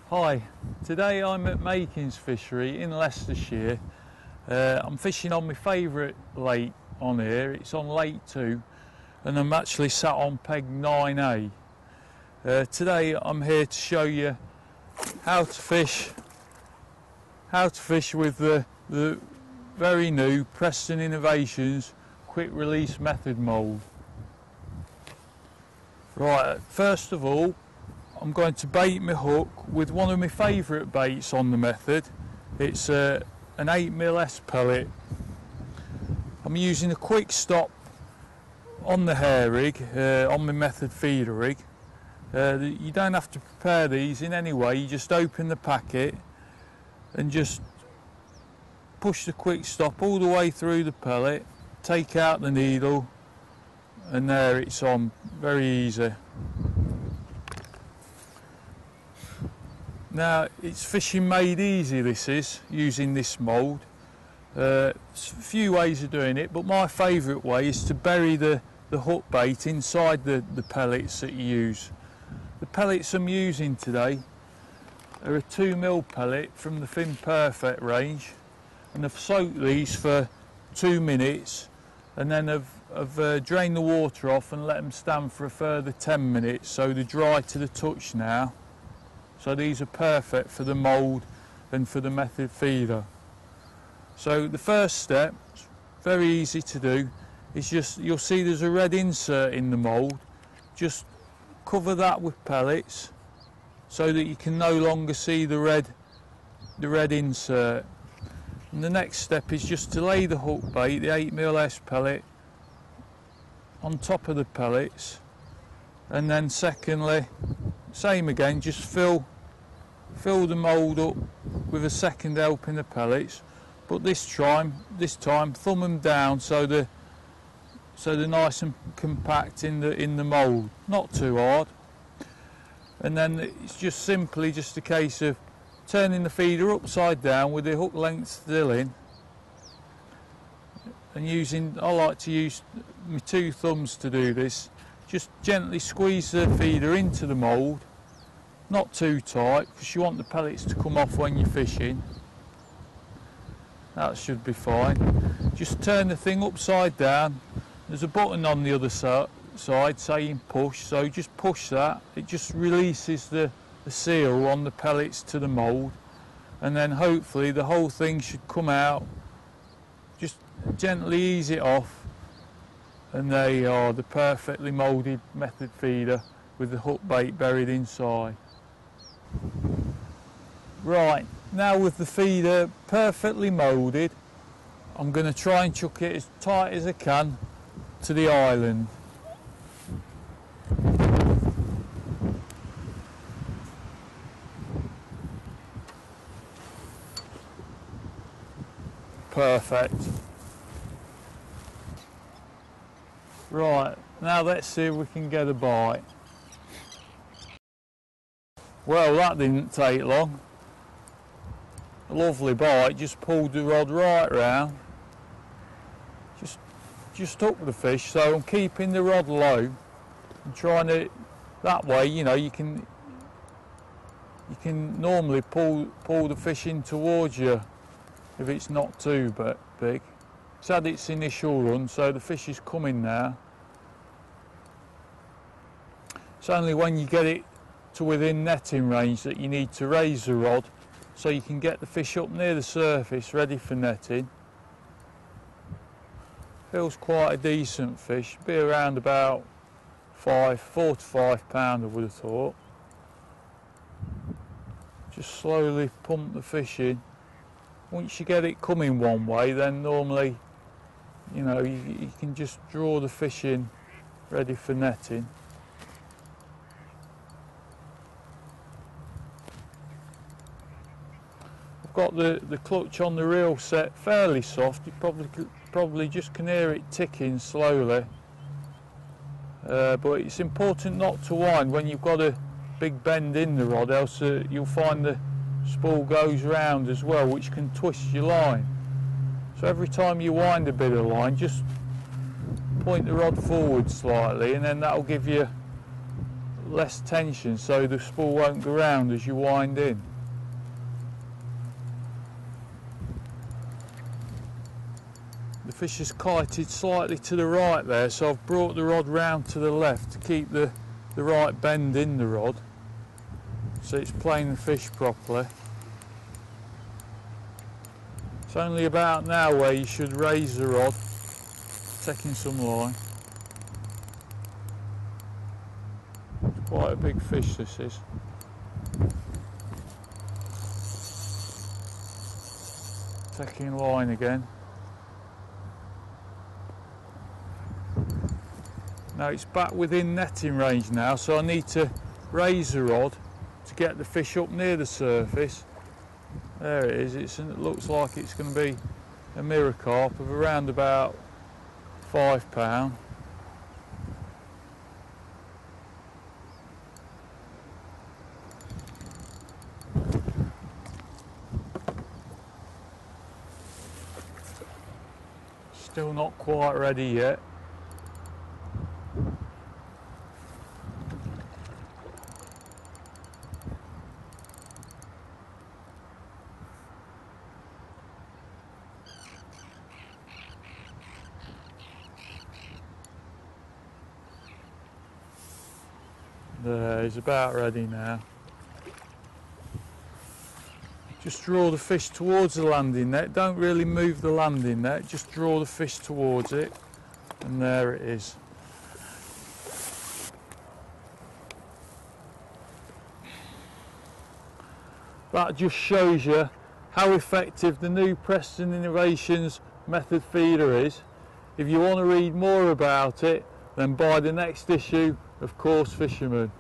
Hi, today I'm at Makins Fishery in Leicestershire. I'm fishing on my favourite lake on here. It's on Lake 2 and I'm actually sat on peg 9A. Today I'm here to show you how to fish with the very new Preston Innovations quick release method mould. Right, first of all I'm going to bait my hook with one of my favourite baits on the method. It's an 8mm S pellet. I'm using a quick stop on the hair rig, on my method feeder rig. You don't have to prepare these in any way, you just open the packet and just push the quick stop all the way through the pellet, take out the needle, and there it's on, very easy. Now it's fishing made easy, this is, using this mould. There's a few ways of doing it, but my favourite way is to bury the hook bait inside the pellets that you use. The pellets I'm using today are a 2mm pellet from the Fin Perfect range, and I've soaked these for 2 minutes and then I've drained the water off and let them stand for a further 10 minutes, so they're dry to the touch now. So these are perfect for the mould and for the method feeder. So the first step, very easy to do, is just, you'll see there's a red insert in the mould. Just cover that with pellets so that you can no longer see the red insert. And the next step is just to lay the hook bait, the 8mm S pellet, on top of the pellets, and then secondly, same again, just fill the mould up with a second helping of pellets, but this time thumb them down so they're nice and compact in the mould, not too hard. And then it's just simply just a case of turning the feeder upside down with the hook length still in, and I like to use my 2 thumbs to do this. Just gently squeeze the feeder into the mould, not too tight because you want the pellets to come off when you're fishing. That should be fine. Just turn the thing upside down. There's a button on the other side saying push, so just push that. It just releases the seal on the pellets to the mould, and then hopefully the whole thing should come out. Just gently ease it off, and there you are, the perfectly moulded method feeder with the hook bait buried inside. Right, now with the feeder perfectly moulded, I'm going to try and chuck it as tight as I can to the island. Perfect. Right, now let's see if we can get a bite. Well, that didn't take long. A lovely bite, just pulled the rod right round. Just hooked the fish, so I'm keeping the rod low and trying to, that way, you know, you can normally pull the fish in towards you if it's not too big. It's had its initial run, so the fish is coming now. It's only when you get it to within netting range that you need to raise the rod so you can get the fish up near the surface ready for netting. Feels quite a decent fish, be around about 4 to 5 pound I would have thought. Just slowly pump the fish in. Once you get it coming one way, then normally, you know, you can just draw the fish in ready for netting. I've got the clutch on the reel set fairly soft. You probably just can hear it ticking slowly. But it's important not to wind when you've got a big bend in the rod, else you'll find the spool goes round as well, which can twist your line. So every time you wind a bit of line, just point the rod forward slightly, and then that'll give you less tension so the spool won't go round as you wind in. The fish is kited slightly to the right there, so I've brought the rod round to the left to keep the right bend in the rod, so it's playing the fish properly. It's only about now where you should raise the rod, taking some line. It's quite a big fish, this is. Taking line again. Now it's back within netting range now, so I need to raise the rod to get the fish up near the surface. There it is. It looks like it's going to be a mirror carp of around about £5. Still not quite ready yet. There, he's about ready now. Just draw the fish towards the landing net. Don't really move the landing net, just draw the fish towards it, and there it is. That just shows you how effective the new Preston Innovations method feeder is. If you want to read more about it, then buy the next issue of Coarse Fisherman.